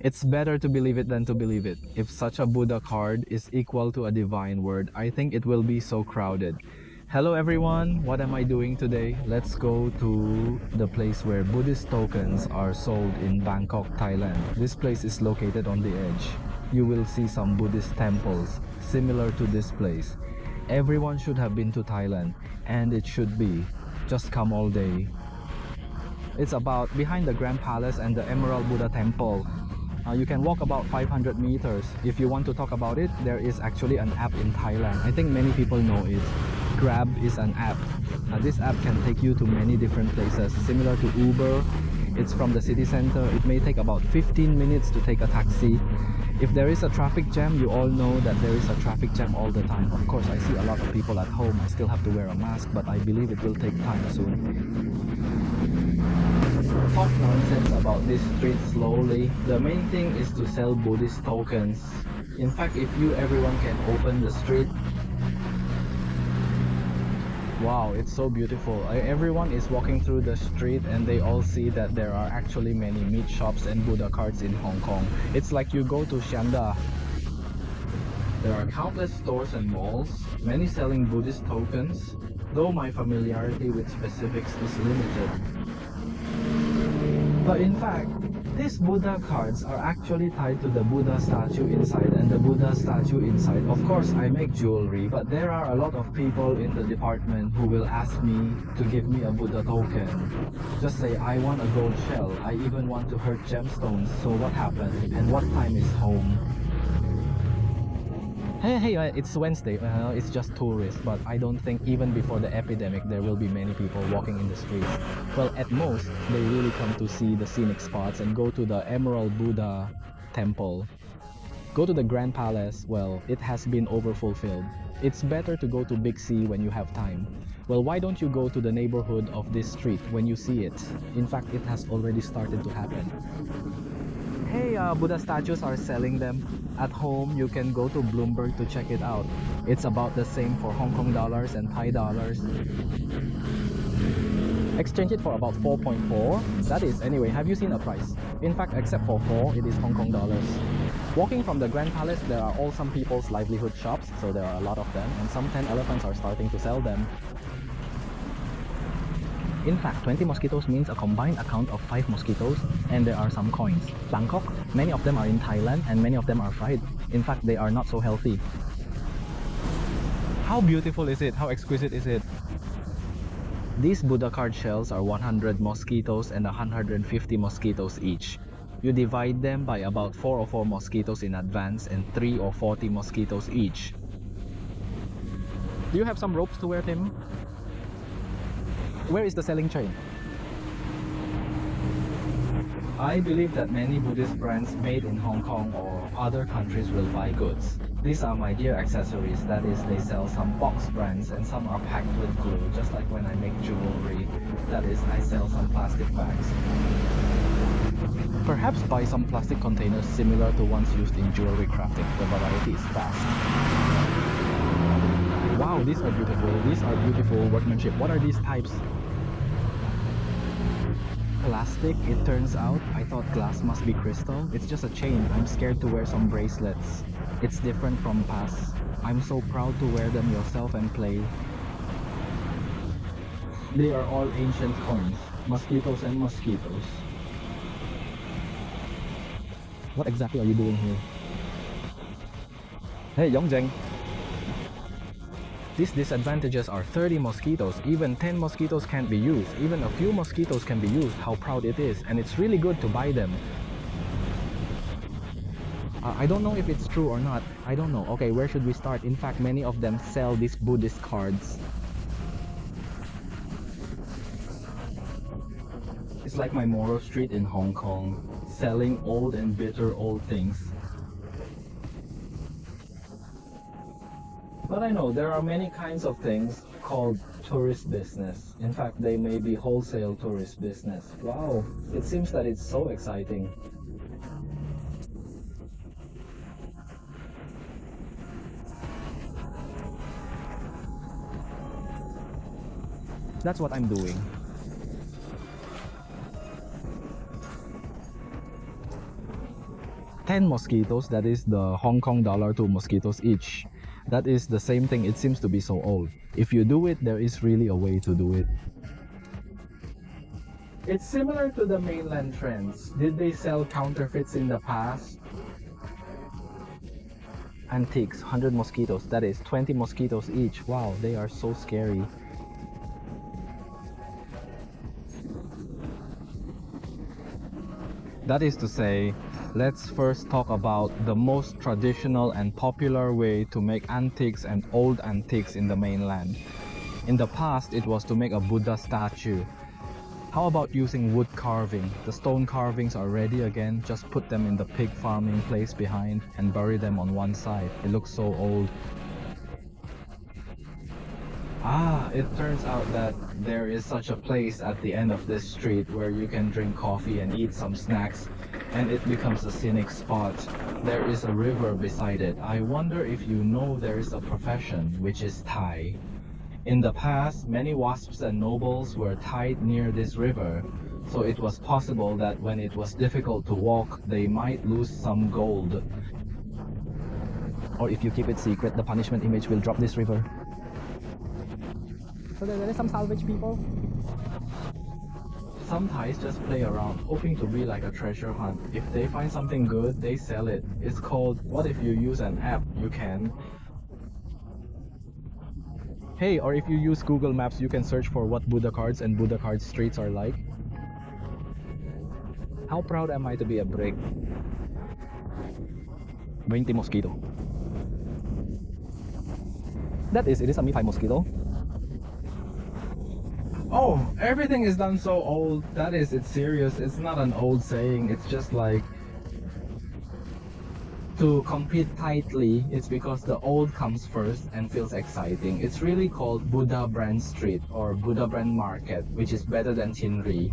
It's better to believe it than to believe it. If such a Buddha card is equal to a divine word, I think it will be so crowded. Hello everyone, what am I doing today? Let's go to the place where Buddhist tokens are sold in Bangkok, Thailand. This place is located on the edge. You will see some Buddhist temples similar to this place. Everyone should have been to Thailand, and it should be. Just come all day. It's about behind the Grand Palace and the Emerald Buddha Temple. You can walk about 500 meters. If you want to talk about it, there is actually an app in Thailand. I think many people know it. Grab is an app. This app can take you to many different places, similar to Uber. It's from the city center. It may take about 15 minutes to take a taxi. If there is a traffic jam, you all know that there is a traffic jam all the time. Of course, I see a lot of people at home. I still have to wear a mask, but I believe it will take time soon. Talk nonsense about this street slowly. The main thing is to sell Buddhist tokens. In fact, if everyone can open the street. Wow, it's so beautiful. Everyone is walking through the street and they all see that there are actually many meat shops and Buddha carts in Hong Kong. It's like you go to Shanda. There are countless stores and malls, many selling Buddhist tokens, though my familiarity with specifics is limited. But in fact, these Buddha cards are actually tied to the Buddha statue inside and the Buddha statue inside. Of course, I make jewelry, but there are a lot of people in the department who will ask me to give me a Buddha token. Just say, I want a gold shell. I even want to hurt gemstones. So what happened? And what time is home? Hey, it's Wednesday. It's just tourists, but I don't think even before the epidemic there will be many people walking in the streets. Well, at most, they really come to see the scenic spots and go to the Emerald Buddha Temple. Go to the Grand Palace, well, it has been overfulfilled. It's better to go to Big C when you have time. Well, why don't you go to the neighborhood of this street when you see it? In fact, it has already started to happen. Hey, Buddha statues are selling them. At home, you can go to Bloomberg to check it out. It's about the same for Hong Kong dollars and Thai dollars. Exchange it for about 4.4. That is, anyway, have you seen a price? In fact, except for 4, it is Hong Kong dollars. Walking from the Grand Palace, there are all some people's livelihood shops, so there are a lot of them, and some 10 elephants are starting to sell them. In fact, 20 mosquitoes means a combined account of 5 mosquitoes, and there are some coins. Bangkok, many of them are in Thailand, and many of them are fried. In fact, they are not so healthy. How beautiful is it? How exquisite is it? These Buddha card shells are 100 mosquitoes and 150 mosquitoes each. You divide them by about 4 or 4 mosquitoes in advance and 3 or 40 mosquitoes each. Do you have some ropes to wear, Tim? Where is the selling chain? I believe that many Buddhist brands made in Hong Kong or other countries will buy goods. These are my dear accessories, that is, they sell some box brands and some are packed with glue, just like when I make jewelry. That is, I sell some plastic bags. Perhaps buy some plastic containers similar to ones used in jewelry crafting. The variety is vast. Wow, these are beautiful. These are beautiful workmanship. What are these types? Plastic, it turns out. I thought glass must be crystal. It's just a chain. I'm scared to wear some bracelets. It's different from past. I'm so proud to wear them yourself and play. They are all ancient coins. Mosquitoes and mosquitoes. What exactly are you doing here? Hey, Yongjeng. These disadvantages are 30 mosquitoes, even 10 mosquitoes can't be used, even a few mosquitoes can be used. How proud it is, and it's really good to buy them. I don't know if it's true or not. I don't know. Okay, where should we start? In fact, many of them sell these Buddhist cards. It's like my Moro Street in Hong Kong, selling old and bitter old things. But I know there are many kinds of things called tourist business. In fact, they may be wholesale tourist business. Wow, it seems that it's so exciting. That's what I'm doing. 10 mosquitoes, that is the Hong Kong dollar 2 mosquitoes each. That is the same thing, it seems to be so old. If you do it, there is really a way to do it. It's similar to the mainland trends. Did they sell counterfeits in the past? Antiques, 100 mosquitoes, that is 20 mosquitoes each. Wow, they are so scary. That is to say, let's first talk about the most traditional and popular way to make antiques and old antiques in the mainland. In the past, it was to make a Buddha statue. How about using wood carving? The stone carvings are ready again, just put them in the pig farming place behind and bury them on one side. It looks so old. Ah, it turns out that there is such a place at the end of this street where you can drink coffee and eat some snacks, and it becomes a scenic spot. There is a river beside it. I wonder if you know there is a profession, which is Thai. In the past, many wasps and nobles were tied near this river, so it was possible that when it was difficult to walk, they might lose some gold. Or if you keep it secret, the punishment image will drop this river. So there is some salvage people. Some Thais just play around, hoping to be like a treasure hunt. If they find something good, they sell it. It's called, what if you use an app? You can. Hey, or if you use Google Maps, you can search for what Buddha cards and Buddha card streets are like. How proud am I to be a brick? 20 mosquito. That is, it is a Mi-Fi mosquito. Oh, everything is done so old. That is, it's serious. It's not an old saying. It's just like to compete tightly. It's because the old comes first and feels exciting. It's really called Buddha Brand Street or Buddha Brand Market, which is better than Chinri.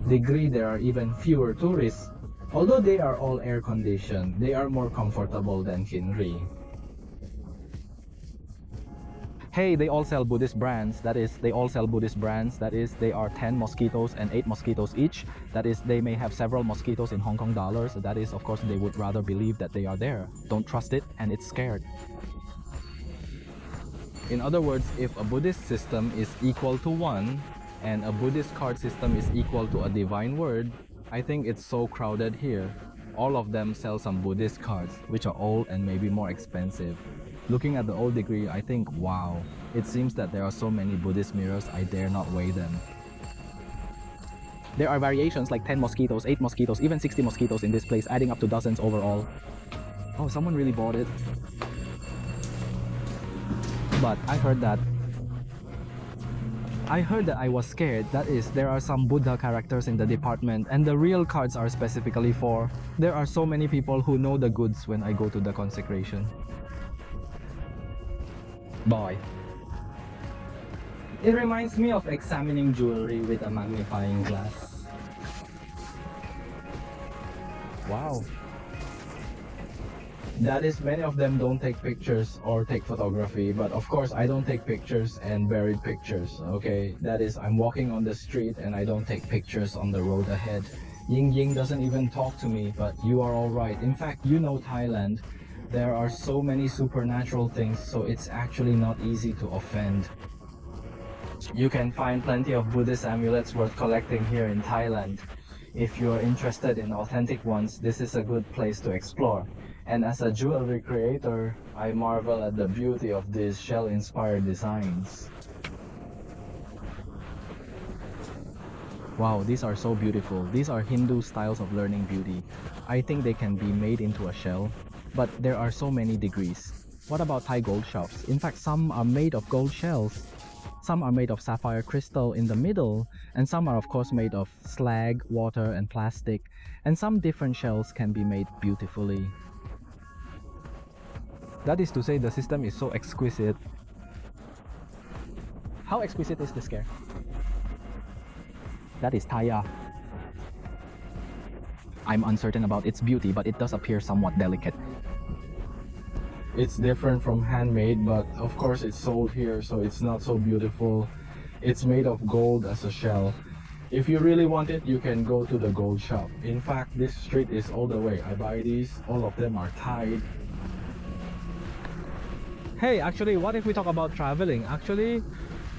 Degree, there are even fewer tourists. Although they are all air conditioned, they are more comfortable than Chinri. Hey, they all sell Buddhist brands. That is, they all sell Buddhist brands. That is, they are 10 mosquitoes and 8 mosquitoes each. That is, they may have several mosquitoes in Hong Kong dollars. That is, of course, they would rather believe that they are there. Don't trust it, and it's scared. In other words, if a Buddhist system is equal to 1, and a Buddhist card system is equal to a divine word, I think it's so crowded here. All of them sell some Buddhist cards, which are old and maybe more expensive. Looking at the old degree, I think, wow, it seems that there are so many Buddhist mirrors, I dare not weigh them. There are variations like 10 mosquitoes, 8 mosquitoes, even 60 mosquitoes in this place, adding up to dozens overall. Oh, someone really bought it. But I heard that I was scared. That is, there are some Buddha characters in the department and the real cards are specifically for. There are so many people who know the goods when I go to the consecration. Boy. It reminds me of examining jewelry with a magnifying glass. Wow. That is, many of them don't take pictures or take photography, but of course I don't take pictures and buried pictures, okay? That is, I'm walking on the street and I don't take pictures on the road ahead. Ying Ying doesn't even talk to me, but you are alright. In fact, you know Thailand. There are so many supernatural things, so it's actually not easy to offend. You can find plenty of Buddhist amulets worth collecting here in Thailand. If you're interested in authentic ones, this is a good place to explore. And as a jewelry creator, I marvel at the beauty of these shell-inspired designs. Wow, these are so beautiful. These are Hindu styles of learning beauty. I think they can be made into a shell. But there are so many degrees. What about Thai gold shops? In fact, some are made of gold shells. Some are made of sapphire crystal in the middle, and some are of course made of slag, water, and plastic. And some different shells can be made beautifully. That is to say, the system is so exquisite. How exquisite is this scare? That is Thaya. I'm uncertain about its beauty, but it does appear somewhat delicate. It's different from handmade, but of course it's sold here, so it's not so beautiful. It's made of gold as a shell. If you really want it, you can go to the gold shop. In fact, this street is all the way. I buy these, all of them are tied. Hey, actually, what if we talk about traveling? Actually,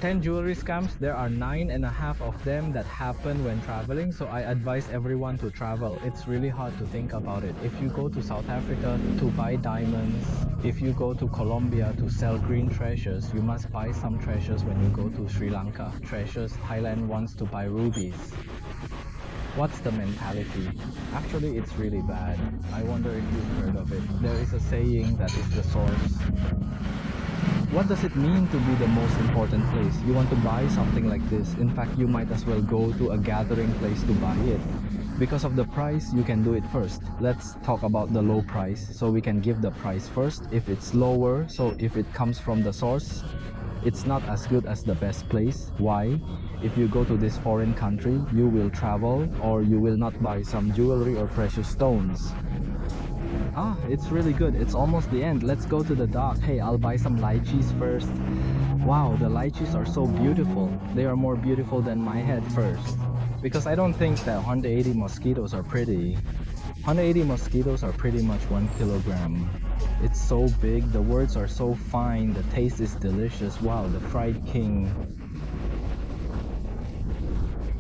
10 jewelry scams, there are 9.5 of them that happen when traveling, so I advise everyone to travel. It's really hard to think about it. If you go to South Africa to buy diamonds, if you go to Colombia to sell green treasures, you must buy some treasures when you go to Sri Lanka. Treasures, Thailand wants to buy rubies. What's the mentality? Actually, it's really bad. I wonder if you've heard of it. There is a saying that is the source. What does it mean to be the most important place? You want to buy something like this. In fact, you might as well go to a gathering place to buy it. Because of the price, you can do it first. Let's talk about the low price. So we can give the price first. If it's lower, so if it comes from the source, it's not as good as the best place. Why? If you go to this foreign country, you will travel or you will not buy some jewelry or precious stones. Ah, it's really good. It's almost the end. Let's go to the dock. Hey, I'll buy some lychees first. Wow, the lychees are so beautiful. They are more beautiful than my head first. Because I don't think that 180 mosquitoes are pretty. 180 mosquitoes are pretty much 1 kilogram. It's so big, the words are so fine, the taste is delicious. Wow, the fried king.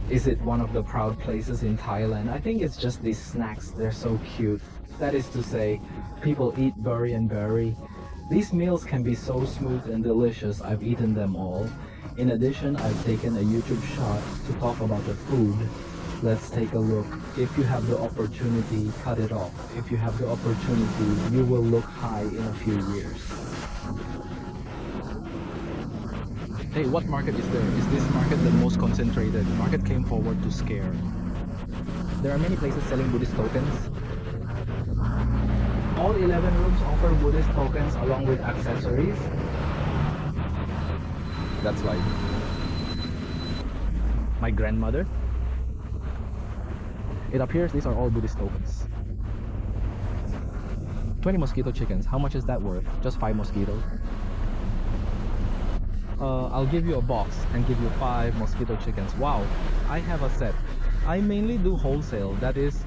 Is it one of the proud places in Thailand? I think it's just these snacks. They're so cute. That is to say, people eat berry and berry. These meals can be so smooth and delicious. I've eaten them all. In addition, I've taken a YouTube shot to talk about the food. Let's take a look. If you have the opportunity, cut it off. If you have the opportunity, you will look high in a few years. Hey, what market is there? Is this market the most concentrated? The market came forward to scare. There are many places selling Buddhist tokens. All 11 rooms offer Buddhist tokens along with accessories. That's right. My grandmother. It appears these are all Buddhist tokens. 20 mosquito chickens. How much is that worth? Just 5 mosquitoes. I'll give you a box and give you 5 mosquito chickens. Wow, I have a set. I mainly do wholesale. That is,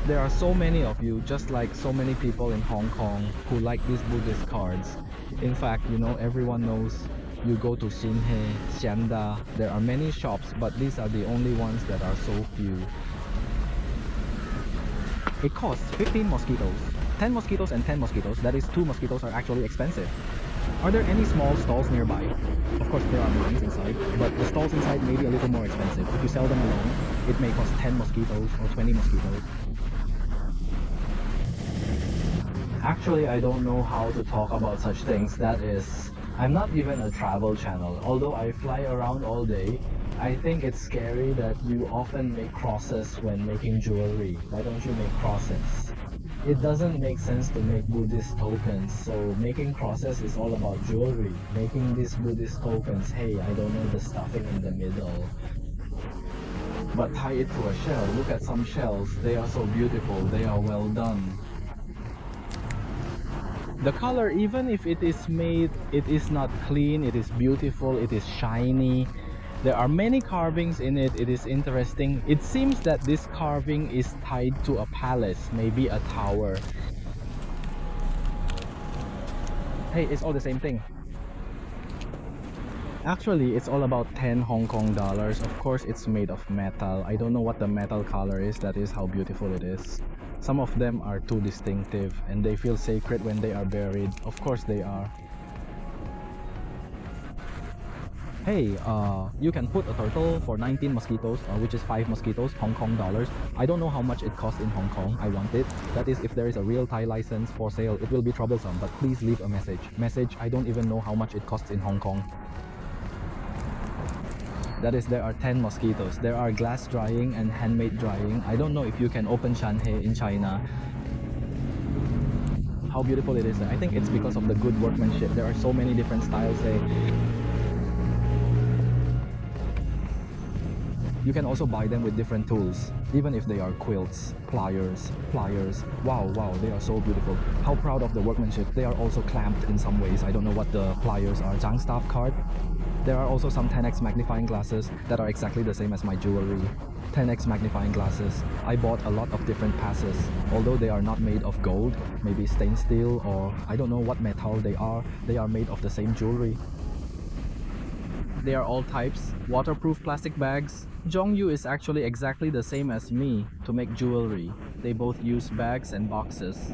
there are so many of you, just like so many people in Hong Kong who like these Buddhist cards. In fact, you know, everyone knows you go to Xinhe, Xianda. There are many shops, but these are the only ones that are so few. It costs 15 mosquitoes. 10 mosquitoes and 10 mosquitoes, that is 2 mosquitoes, are actually expensive. Are there any small stalls nearby? Of course there are mines inside, but the stalls inside may be a little more expensive. If you sell them alone, it may cost 10 mosquitoes or 20 mosquitoes. Actually, I don't know how to talk about such things. That is, I'm not even a travel channel. Although I fly around all day, I think it's scary that you often make crosses when making jewelry. Why don't you make crosses? It doesn't make sense to make Buddhist tokens, so making crosses is all about jewelry. Making these Buddhist tokens, hey, I don't know the stuffing in the middle. But tie it to a shell. Look at some shells. They are so beautiful. They are well done. The color, even if it is made, it is not clean, it is beautiful, it is shiny. There are many carvings in it. It is interesting. It seems that this carving is tied to a palace, maybe a tower. Hey, it's all the same thing. Actually, it's all about 10 Hong Kong dollars. Of course, it's made of metal. I don't know what the metal color is. That is how beautiful it is. Some of them are too distinctive and they feel sacred when they are buried. Of course they are. Hey, you can put a turtle for 19 mosquitoes, which is 5 mosquitoes, Hong Kong dollars. I don't know how much it costs in Hong Kong. I want it. That is, if there is a real Thai license for sale, it will be troublesome, but please leave a message. I don't even know how much it costs in Hong Kong. That is, there are 10 mosquitoes. There are glass drying and handmade drying. I don't know if you can open Shanhe in China. How beautiful it is. I think it's because of the good workmanship. There are so many different styles. You can also buy them with different tools, even if they are quilts, pliers. Wow, they are so beautiful. How proud of the workmanship. They are also clamped in some ways. I don't know what the pliers are. Jang staff card. There are also some 10x magnifying glasses that are exactly the same as my jewelry. 10x magnifying glasses. I bought a lot of different passes. Although they are not made of gold, maybe stained steel, or I don't know what metal they are made of the same jewelry. They are all types. Waterproof plastic bags. Jongyu is actually exactly the same as me to make jewelry. They both use bags and boxes.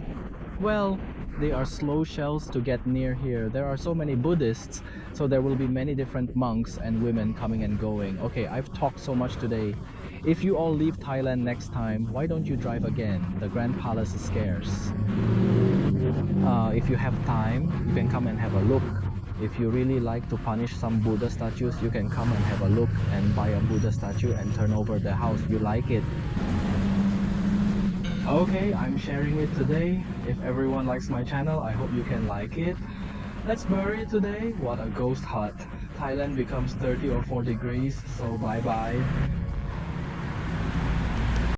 Well, they are slow shells to get near here. There are so many Buddhists, so there will be many different monks and women coming and going. Okay, I've talked so much today. If you all leave Thailand next time, why don't you drive again? The Grand Palace is scarce. If you have time, you can come and have a look. If you really like to punish some Buddha statues, you can come and have a look and buy a Buddha statue and turn over the house. You like it. Okay, I'm sharing it today. If everyone likes my channel, I hope you can like it. Let's bury it today. What a ghost hut. Thailand becomes 30 or 4 degrees, so bye bye.